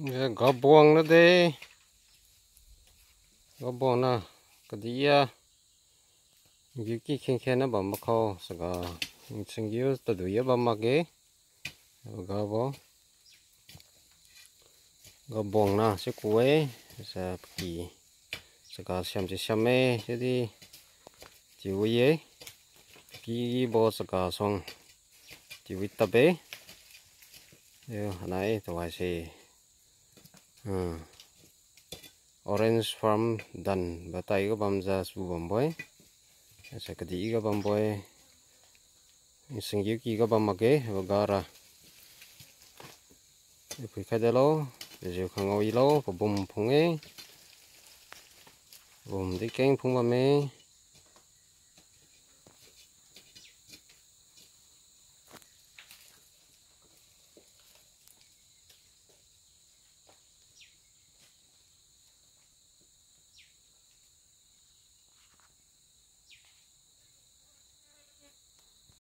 Gà buông nó đi, gà buông nè, cái gì à, nhiều cái khen khen nó bằng mắc khô, sao gà sinh yêu từ đuổi bằng mắc cái, gà buông nè, sẽ cuối, sẽ kỳ, sẽ xem mê, sẽ đi, chịu ấy, kỳ bò sẽ gà xong, chịu tập ấy, yêu này tôi sẽ, Orange Farm dan batai ko bamza su bamboy sa kadi ka bamboy singyu ki ka bamage bagara ipui kadalo je khangoi lo ko bum phunge bum dikeng phung ba me